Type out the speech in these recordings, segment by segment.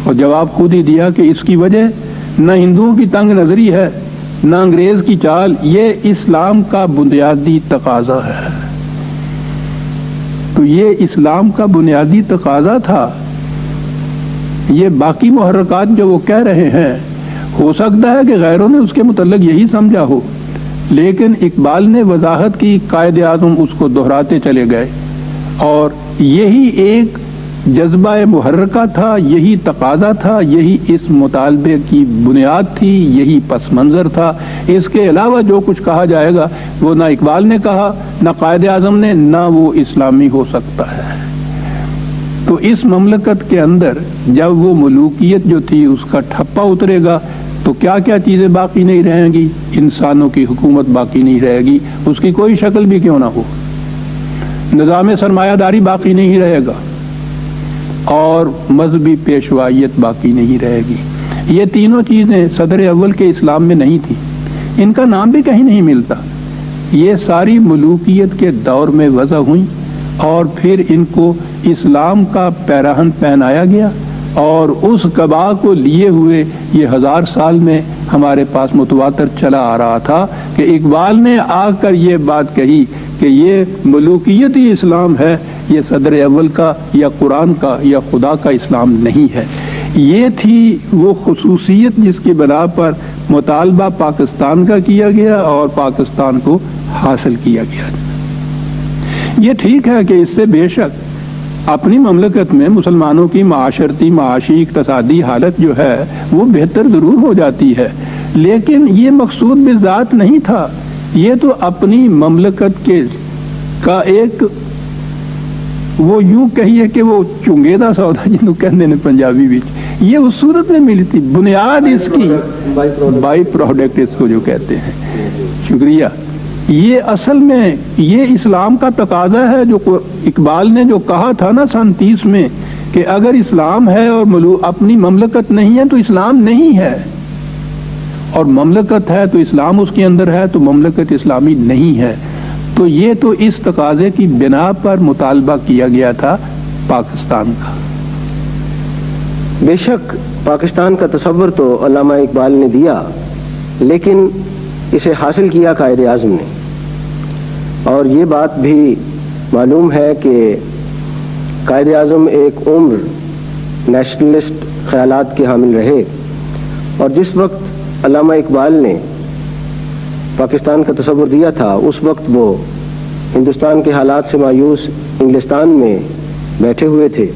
اور جواب خود ہی دیا کہ اس کی وجہ نہ ہندوؤں کی تنگ نظری ہے نہ انگریز کی چال، یہ اسلام کا بنیادی تقاضا ہے۔ تو یہ اسلام کا بنیادی تقاضا تھا۔ یہ باقی محرکات جو وہ کہہ رہے ہیں، ہو سکتا ہے کہ غیروں نے اس کے متعلق یہی سمجھا ہو، لیکن اقبال نے وضاحت کی، قائد اعظم اس کو دہراتے چلے گئے، اور یہی ایک جذبہ محرکہ تھا، یہی تقاضا تھا، یہی اس مطالبے کی بنیاد تھی، یہی پس منظر تھا۔ اس کے علاوہ جو کچھ کہا جائے گا وہ نہ اقبال نے کہا، نہ قائد اعظم نے، نہ وہ اسلامی ہو سکتا ہے۔ تو اس مملکت کے اندر جب وہ ملوکیت جو تھی اس کا ٹھپا اترے گا تو کیا کیا چیزیں باقی نہیں رہیں گی؟ انسانوں کی حکومت باقی نہیں رہے گی، اس کی کوئی شکل بھی کیوں نہ ہو۔ نظام سرمایہ داری باقی نہیں رہے گا، اور مذہبی پیشوائیت باقی نہیں رہے گی۔ یہ تینوں چیزیں صدر اول کے اسلام میں نہیں تھی، ان کا نام بھی کہیں نہیں ملتا۔ یہ ساری ملوکیت کے دور میں وضع ہوئیں، اور پھر ان کو اسلام کا پیراہن پہنایا گیا، اور اس قبا کو لیے ہوئے یہ 1000 سال میں ہمارے پاس متواتر چلا آ رہا تھا کہ اقبال نے آ کر یہ بات کہی کہ یہ ملوکیتی اسلام ہے، یہ صدر اول کا یا قرآن کا یا خدا کا اسلام نہیں ہے۔ یہ تھی وہ خصوصیت جس کی بنا پر مطالبہ پاکستان کا کیا گیا اور پاکستان کو حاصل کیا گیا۔ یہ ٹھیک ہے کہ اس سے بے شک اپنی مملکت میں مسلمانوں کی معاشرتی، معاشی، اقتصادی حالت جو ہے وہ بہتر ضرور ہو جاتی ہے، لیکن یہ مقصود بذات نہیں تھا۔ یہ تو اپنی مملکت کے کا ایک وہ یوں کہیے کہ وہ چنگیدا سودا جنہوں کہتے ہیں پنجابی بچ، یہ اس صورت میں ملی تھی، بنیاد اس کی بائی پروڈکٹ اس کو جو کہتے ہیں۔ شکریہ۔ یہ اصل میں یہ اسلام کا تقاضا ہے، جو اقبال نے جو کہا تھا نا سن 30 میں کہ اگر اسلام ہے اور اپنی مملکت نہیں ہے تو اسلام نہیں ہے، اور مملکت ہے تو اسلام اس کے اندر ہے تو مملکت اسلامی نہیں ہے۔ تو یہ تو اس تقاضے کی بنا پر مطالبہ کیا گیا تھا پاکستان کا۔ بے شک پاکستان کا تصور تو علامہ اقبال نے دیا، لیکن اسے حاصل کیا قائد اعظم نے، اور یہ بات بھی معلوم ہے کہ قائد اعظم ایک عمر نیشنلسٹ خیالات کے حامل رہے، اور جس وقت علامہ اقبال نے پاکستان کا تصور دیا تھا اس وقت وہ ہندوستان کے حالات سے مایوس انگلستان میں بیٹھے ہوئے تھے۔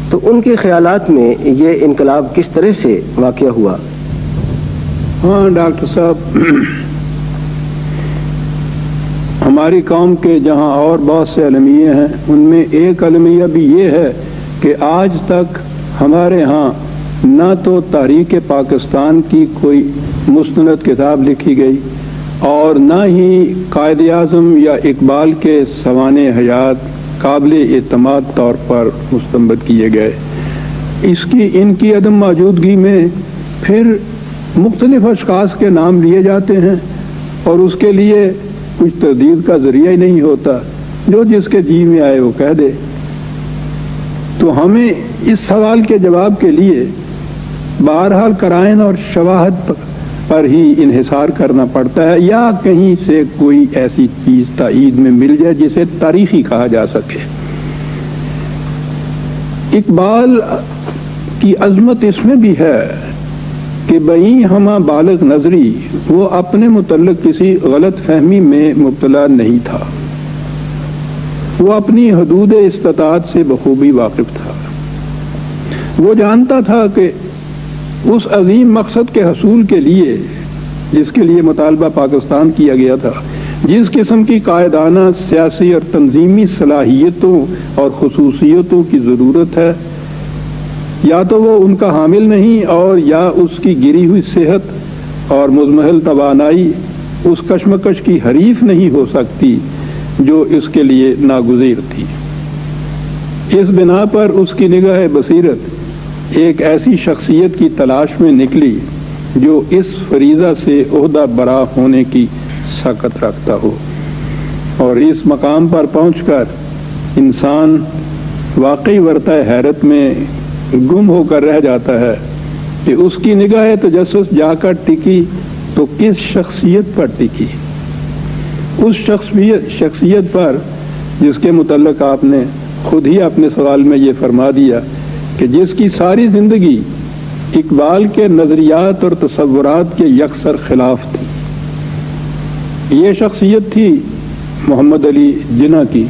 تو ان کے خیالات میں یہ انقلاب کس طرح سے واقع ہوا؟ ہاں ڈاکٹر صاحب، ہماری قوم کے جہاں اور بہت سے المیے ہیں، ان میں ایک المیہ بھی یہ ہے کہ آج تک ہمارے ہاں نہ تو تحریک پاکستان کی کوئی مستند کتاب لکھی گئی، اور نہ ہی قائد اعظم یا اقبال کے سوانح حیات قابل اعتماد طور پر مستنبط کیے گئے۔ ان کی عدم موجودگی میں پھر مختلف اشخاص کے نام لیے جاتے ہیں، اور اس کے لیے کچھ تردید کا ذریعہ ہی نہیں ہوتا، جو جس کے جی میں آئے وہ کہہ دے۔ تو ہمیں اس سوال کے جواب کے لیے بہرحال قرائن اور شواہد پر ہی انحصار کرنا پڑتا ہے، یا کہیں سے کوئی ایسی چیز تائید میں مل جائے جسے تاریخی کہا جا سکے۔ اقبال کی عظمت اس میں بھی ہے کہ بئی ہمہ بالغ نظری، وہ اپنے متعلق کسی غلط فہمی میں مبتلا نہیں تھا، وہ اپنی حدود استطاعت سے بخوبی واقف تھا۔ وہ جانتا تھا کہ اس عظیم مقصد کے حصول کے لیے جس کے لیے مطالبہ پاکستان کیا گیا تھا، جس قسم کی قائدانہ سیاسی اور تنظیمی صلاحیتوں اور خصوصیتوں کی ضرورت ہے، یا تو وہ ان کا حامل نہیں، اور یا اس کی گری ہوئی صحت اور مضمحل توانائی اس کشمکش کی حریف نہیں ہو سکتی جو اس کے لیے ناگزیر تھی۔ اس بنا پر اس کی نگاہ بصیرت ایک ایسی شخصیت کی تلاش میں نکلی جو اس فریضہ سے عہدہ برا ہونے کی سعادت رکھتا ہو، اور اس مقام پر پہنچ کر انسان واقعی ورطہ حیرت میں گم ہو کر رہ جاتا ہے کہ اس کی نگاہ تجسس جا کر ٹکی تو کس شخصیت پر ٹکی؟ اس شخصیت پر جس کے متعلق آپ نے خود ہی اپنے سوال میں یہ فرما دیا کہ جس کی ساری زندگی اقبال کے نظریات اور تصورات کے یکسر خلاف تھی۔ یہ شخصیت تھی محمد علی جناح کی،